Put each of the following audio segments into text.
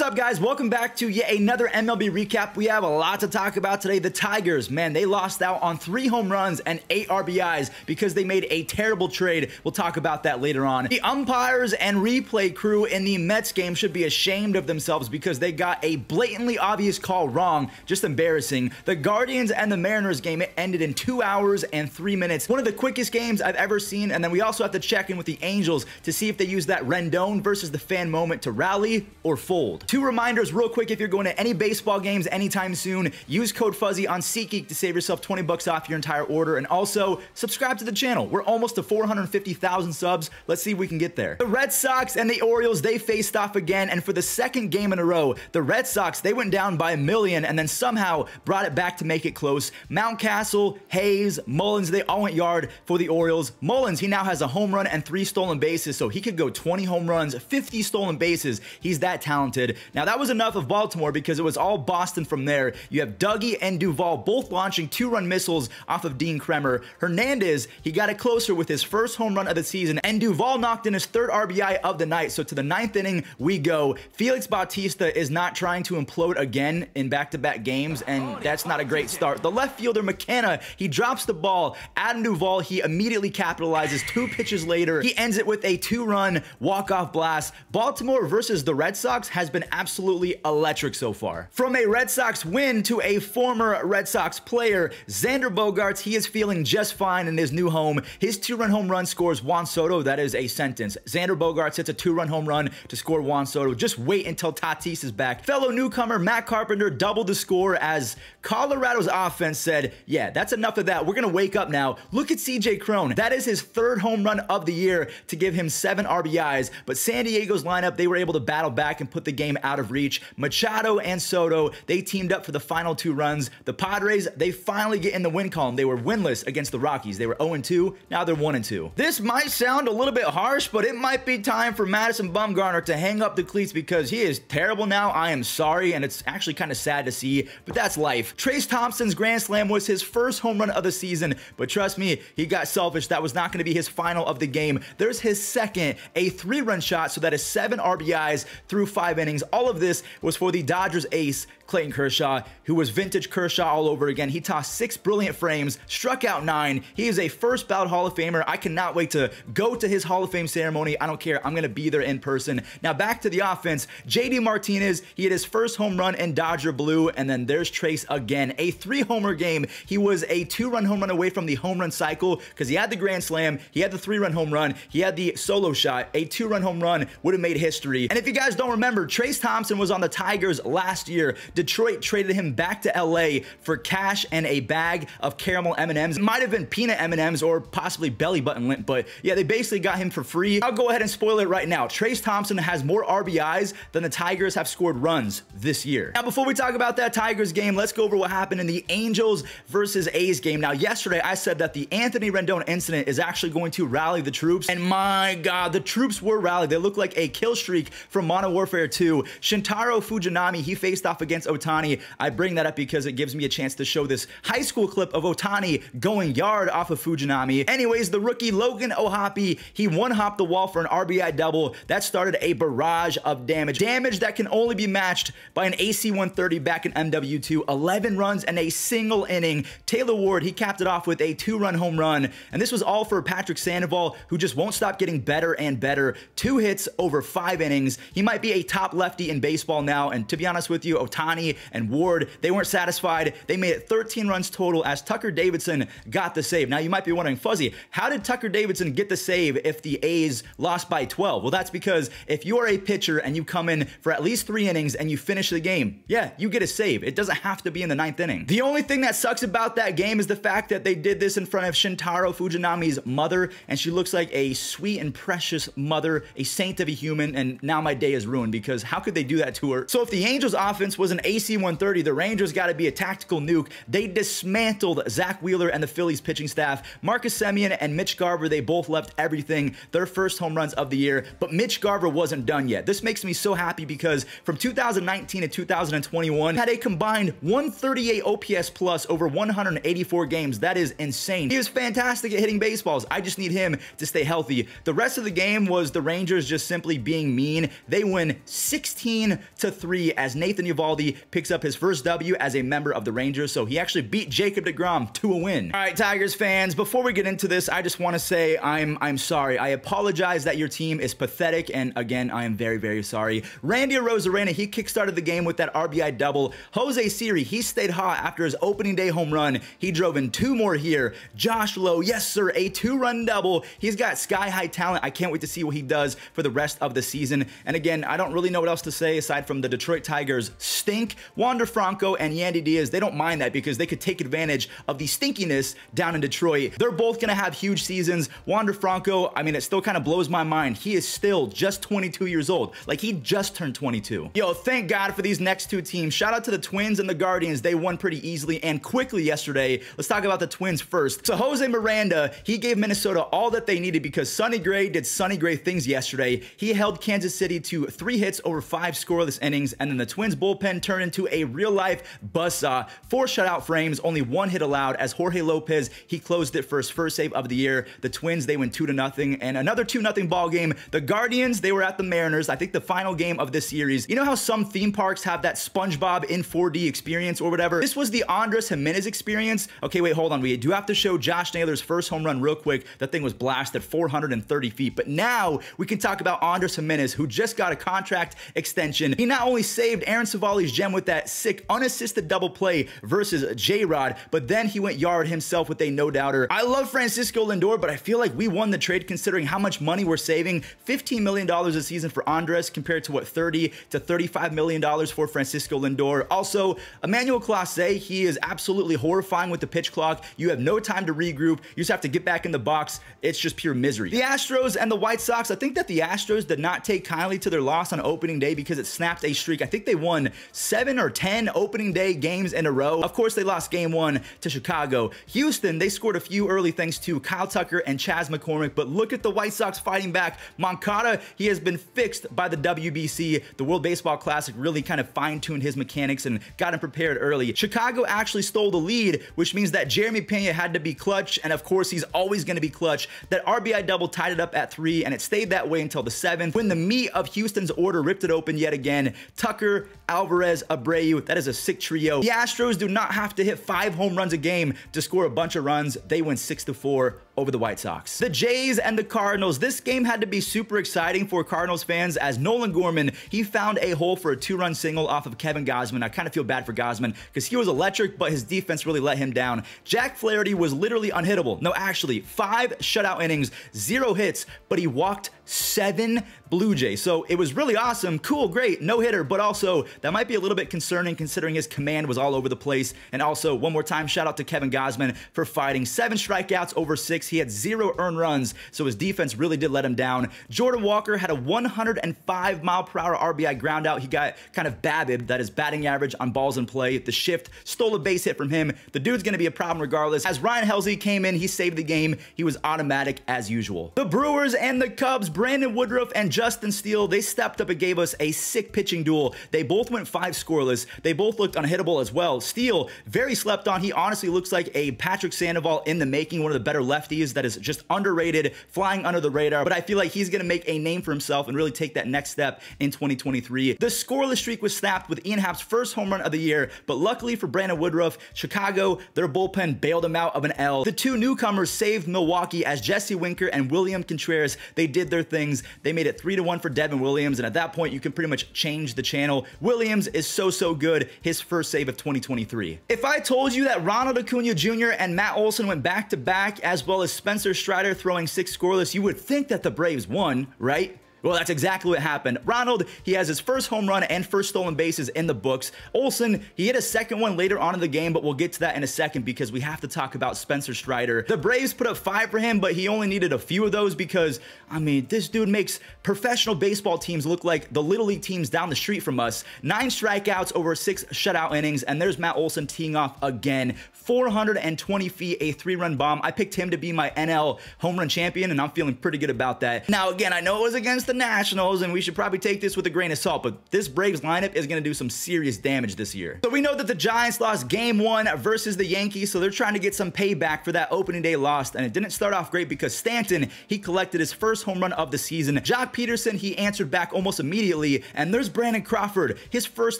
What's up, guys? Welcome back to yet another MLB recap. We have a lot to talk about today. The Tigers, man, they lost out on 3 home runs and 8 RBIs because they made a terrible trade. We'll talk about that later on. The umpires and replay crew in the Mets game should be ashamed of themselves because they got a blatantly obvious call wrong. Just embarrassing. The Guardians and the Mariners game, it ended in 2 hours and 3 minutes. One of the quickest games I've ever seen. And then we also have to check in with the Angels to see if they use that Rendon versus the fan moment to rally or fold. 2 reminders real quick: if you're going to any baseball games anytime soon, use code Fuzzy on SeatGeek to save yourself 20 bucks off your entire order. And also subscribe to the channel. We're almost to 450,000 subs. Let's see if we can get there. The Red Sox and the Orioles, they faced off again, and for the second game in a row, the Red Sox, they went down by 1 million and then somehow brought it back to make it close. Mountcastle, Hayes, Mullins, they all went yard for the Orioles. Mullins, he now has a home run and 3 stolen bases, so he could go 20 home runs, 50 stolen bases. He's that talented. Now, that was enough of Baltimore because it was all Boston from there. You have Dougie and Duvall both launching 2-run missiles off of Dean Kremer. Hernandez, he got it closer with his first home run of the season, and Duvall knocked in his 3rd RBI of the night. So to the 9th inning we go. Felix Bautista is not trying to implode again in back-to-back games, and that's not a great start. The left fielder, McKenna, he drops the ball. Adam Duvall, he immediately capitalizes. 2 pitches later, he ends it with a 2-run walk-off blast. Baltimore versus the Red Sox has been absolutely electric so far. From a Red Sox win to a former Red Sox player, Xander Bogaerts, he is feeling just fine in his new home. His 2-run home run scores Juan Soto. That is a sentence. Xander Bogaerts hits a 2-run home run to score Juan Soto. Just wait until Tatis is back. Fellow newcomer Matt Carpenter doubled the score as Colorado's offense said, yeah, that's enough of that. We're going to wake up now. Look at CJ Cron. That is his 3rd home run of the year to give him 7 RBIs, but San Diego's lineup, they were able to battle back and put the game out of reach. Machado and Soto, they teamed up for the final 2 runs. The Padres, they finally get in the win column. They were winless against the Rockies. They were 0-2. Now they're 1-2. This might sound a little bit harsh, but it might be time for Madison Bumgarner to hang up the cleats because he is terrible now. I am sorry, and it's actually kind of sad to see, but that's life. Tracy Thompson's grand slam was his 1st home run of the season, but trust me, he got selfish. That was not going to be his final of the game. There's his 2nd, a 3-run shot, so that is 7 RBIs through 5 innings. All of this was for the Dodgers ace, Clayton Kershaw, who was vintage Kershaw all over again. He tossed 6 brilliant frames, struck out 9. He is a first ballot Hall of Famer. I cannot wait to go to his Hall of Fame ceremony. I don't care. I'm going to be there in person. Now back to the offense. JD Martinez, he had his 1st home run in Dodger blue, and then there's Trace again. A 3-homer game. He was a 2-run home run away from the home run cycle because he had the grand slam, he had the 3-run home run, he had the solo shot. A 2-run home run would have made history. And if you guys don't remember, Trace Thompson was on the Tigers last year. Detroit traded him back to LA for cash and a bag of caramel M&Ms. It might have been peanut M&Ms or possibly belly button lint, but yeah, they basically got him for free. I'll go ahead and spoil it right now. Trace Thompson has more RBIs than the Tigers have scored runs this year. Now, before we talk about that Tigers game, let's go over what happened in the Angels versus A's game. Now, yesterday I said that the Anthony Rendon incident is actually going to rally the troops, and my God, the troops were rallied. They look like a kill streak from Modern Warfare 2. Shintaro Fujinami, he faced off against Ohtani. I bring that up because it gives me a chance to show this high school clip of Ohtani going yard off of Fujinami. Anyways, the rookie Logan O'Hoppe, he one-hopped the wall for an RBI double. That started a barrage of damage. Damage that can only be matched by an AC-130 back in MW2. 11 runs and a single inning. Taylor Ward, he capped it off with a 2-run home run. And this was all for Patrick Sandoval, who just won't stop getting better and better. 2 hits over 5 innings. He might be a top lefty in baseball now, and to be honest with you, Ohtani and Ward, they weren't satisfied. They made it 13 runs total as Tucker Davidson got the save. Now, you might be wondering, Fuzzy, how did Tucker Davidson get the save if the A's lost by 12? Well, that's because if you are a pitcher and you come in for at least 3 innings and you finish the game, yeah, you get a save. It doesn't have to be in the 9th inning. The only thing that sucks about that game is the fact that they did this in front of Shintaro Fujinami's mother, and she looks like a sweet and precious mother, a saint of a human, and now my day is ruined because how could they do that to her? So if the Angels offense was an AC-130, the Rangers got to be a tactical nuke. They dismantled Zach Wheeler and the Phillies pitching staff. Marcus Semien and Mitch Garver, they both left everything. Their 1st home runs of the year, but Mitch Garver wasn't done yet. This makes me so happy because from 2019 to 2021, had a combined 138 OPS plus over 184 games. That is insane. He was fantastic at hitting baseballs. I just need him to stay healthy. The rest of the game was the Rangers just simply being mean. They win 6 16-3 as Nathan Eovaldi picks up his first W as a member of the Rangers. So he actually beat Jacob deGrom to a win. All right, Tigers fans, before we get into this, I just want to say I'm sorry. I apologize that your team is pathetic, and again, I am very, very sorry. Randy Arozarena, he kickstarted the game with that RBI double. Jose Siri, he stayed hot after his opening day home run. He drove in 2 more here. Josh Lowe, yes sir, a 2-run double. He's got sky-high talent. I can't wait to see what he does for the rest of the season. And again, I don't really know what else to say aside from the Detroit Tigers stink. Wander Franco and Yandy Diaz, they don't mind that because they could take advantage of the stinkiness down in Detroit. They're both going to have huge seasons. Wander Franco, I mean, it still kind of blows my mind. He is still just 22 years old. Like, he just turned 22. Yo, thank God for these next 2 teams. Shout out to the Twins and the Guardians. They won pretty easily and quickly yesterday. Let's talk about the Twins first. So Jose Miranda, he gave Minnesota all that they needed because Sonny Gray did Sonny Gray things yesterday. He held Kansas City to 3 hits over 5 scoreless innings, and then the Twins bullpen turned into a real-life buzzsaw. 4 shutout frames, only 1 hit allowed as Jorge Lopez, he closed it for his first save of the year. The Twins, they went 2-0, and another 2-0 ball game. The Guardians, they were at the Mariners, I think the final game of this series. You know how some theme parks have that SpongeBob in 4D experience or whatever? This was the Andres Gimenez experience. Okay, wait, hold on. We do have to show Josh Naylor's first home run real quick. That thing was blasted 430 feet. But now we can talk about Andres Gimenez, who just got a contract extension. He not only saved Aaron Savali's gem with that sick unassisted double play versus J-Rod, but then he went yard himself with a no-doubter. I love Francisco Lindor, but I feel like we won the trade considering how much money we're saving. $15 million a season for Andres compared to what, $30 to $35 million for Francisco Lindor. Also, Emmanuel Clase, he is absolutely horrifying with the pitch clock. You have no time to regroup. You just have to get back in the box. It's just pure misery. The Astros and the White Sox, I think that the Astros did not take kindly to their loss on opening day because it snapped a streak. I think they won 7 or 10 opening day games in a row. Of course, they lost game 1 to Chicago. Houston, they scored a few early thanks to Kyle Tucker and Chas McCormick, but look at the White Sox fighting back. Moncada, he has been fixed by the WBC. The World Baseball Classic really kind of fine-tuned his mechanics and got him prepared early. Chicago actually stole the lead, which means that Jeremy Pena had to be clutch, and of course, he's always going to be clutch. That RBI double tied it up at 3, and it stayed that way until the 7th, when the meat of Houston's order ripped it open yet again. Tucker, Alvarez, Abreu, that is a sick trio. The Astros do not have to hit 5 home runs a game to score a bunch of runs. They win 6-4 over the White Sox. The Jays and the Cardinals. This game had to be super exciting for Cardinals fans as Nolan Gorman, he found a hole for a 2-run single off of Kevin Gausman. I kind of feel bad for Gausman because he was electric, but his defense really let him down. Jack Flaherty was literally unhittable. No, actually, 5 shutout innings, 0 hits, but he walked 7 Blue Jays. So it was really awesome. Cool, great, no hitter, but also that might be a little bit concerning considering his command was all over the place. And also, one more time, shout out to Kevin Gausman for fighting 7 strikeouts over 6. He had 0 earned runs, so his defense really did let him down. Jordan Walker had a 105-mile-per-hour RBI ground out. He got kind of babbed, that is batting average on balls in play. The shift stole a base hit from him. The dude's going to be a problem regardless. As Ryan Helsley came in, he saved the game. He was automatic as usual. The Brewers and the Cubs, Brandon Woodruff and Justin Steele, they stepped up and gave us a sick pitching duel. They both went 5 scoreless. They both looked unhittable as well. Steele, very slept on. He honestly looks like a Patrick Sandoval in the making, one of the better lefties that is just underrated, flying under the radar, but I feel like he's going to make a name for himself and really take that next step in 2023. The scoreless streak was snapped with Ian Happ's first home run of the year, but luckily for Brandon Woodruff, Chicago, their bullpen bailed him out of an L. The 2 newcomers saved Milwaukee as Jesse Winker and William Contreras, they did their things. They made it 3-1 for Devin Williams, and at that point, you can pretty much change the channel. Williams is so good, his first save of 2023. If I told you that Ronald Acuna Jr. and Matt Olson went back-to-back, as well as Spencer Strider throwing 6 scoreless, you would think that the Braves won, right? Well, that's exactly what happened. Ronald, he has his first home run and first stolen bases in the books. Olsen, he hit a second one later on in the game, but we'll get to that in a second because we have to talk about Spencer Strider. The Braves put up 5 for him, but he only needed a few of those because, I mean, this dude makes professional baseball teams look like the Little League teams down the street from us. 9 strikeouts over 6 shutout innings, and there's Matt Olson teeing off again. 420 feet, a 3-run bomb. I picked him to be my NL home run champion, and I'm feeling pretty good about that. Now, again, I know it was against the the Nationals, and we should probably take this with a grain of salt, but this Braves lineup is going to do some serious damage this year. So we know that the Giants lost Game 1 versus the Yankees, so they're trying to get some payback for that opening day loss, and it didn't start off great because Stanton, he collected his first home run of the season. Jock Peterson, he answered back almost immediately, and there's Brandon Crawford, his first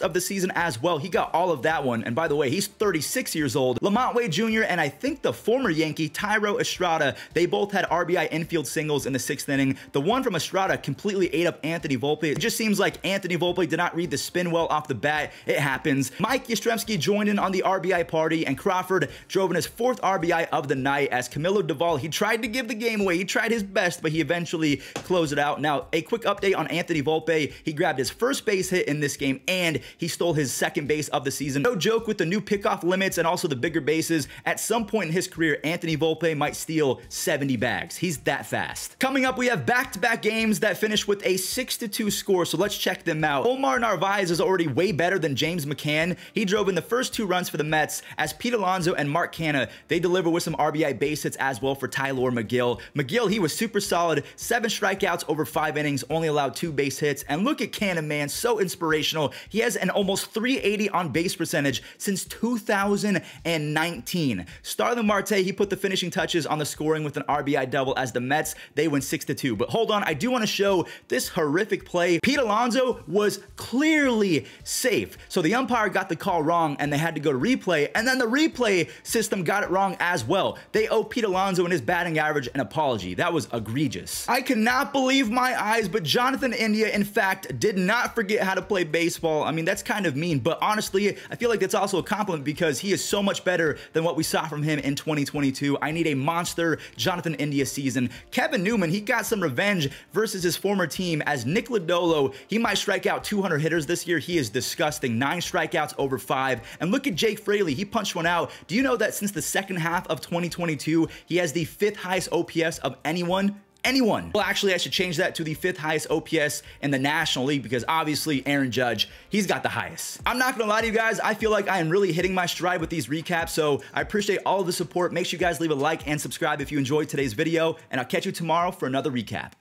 of the season as well. He got all of that one, and by the way, he's 36 years old. Lamont Wade Jr. and I think the former Yankee, Thairo Estrada, they both had RBI infield singles in the 6th inning. The one from Estrada completely ate up Anthony Volpe. It just seems like Anthony Volpe did not read the spin well off the bat. It happens. Mike Yastrzemski joined in on the RBI party, and Crawford drove in his 4th RBI of the night as Camilo Doval, he tried to give the game away. He tried his best, but he eventually closed it out. Now, a quick update on Anthony Volpe. He grabbed his first base hit in this game, and he stole his 2nd base of the season. No joke, with the new pickoff limits and also the bigger bases, at some point in his career, Anthony Volpe might steal 70 bags. He's that fast. Coming up, we have back-to-back games that finish with a 6-2 score, so let's check them out. Omar Narvaez is already way better than James McCann. He drove in the first 2 runs for the Mets, as Pete Alonso and Mark Canha, they deliver with some RBI base hits as well for Tyler McGill. McGill, he was super solid, 7 strikeouts over 5 innings, only allowed 2 base hits, and look at Canha, man, so inspirational. He has an almost 380 on base percentage since 2019. Starling Marte, he put the finishing touches on the scoring with an RBI double as the Mets, they win 6-2. But hold on, I do want to show this horrific play. Pete Alonso was clearly safe. So the umpire got the call wrong and they had to go to replay, and then the replay system got it wrong as well. They owe Pete Alonso and his batting average an apology. That was egregious. I cannot believe my eyes, but Jonathan India, in fact, did not forget how to play baseball. I mean, that's kind of mean, but honestly, I feel like that's also a compliment because he is so much better than what we saw from him in 2022. I need a monster Jonathan India season. Kevin Newman, he got some revenge versus his former team as Nick Lodolo, he might strike out 200 hitters this year. He is disgusting. 9 strikeouts over 5. And look at Jake Fraley. He punched one out. Do you know that since the second half of 2022, he has the 5th highest OPS of anyone? Well, actually, I should change that to the 5th highest OPS in the National League because obviously Aaron Judge, he's got the highest. I'm not gonna lie to you guys, I feel like I am really hitting my stride with these recaps, so I appreciate all of the support. Make sure you guys leave a like and subscribe if you enjoyed today's video, and I'll catch you tomorrow for another recap.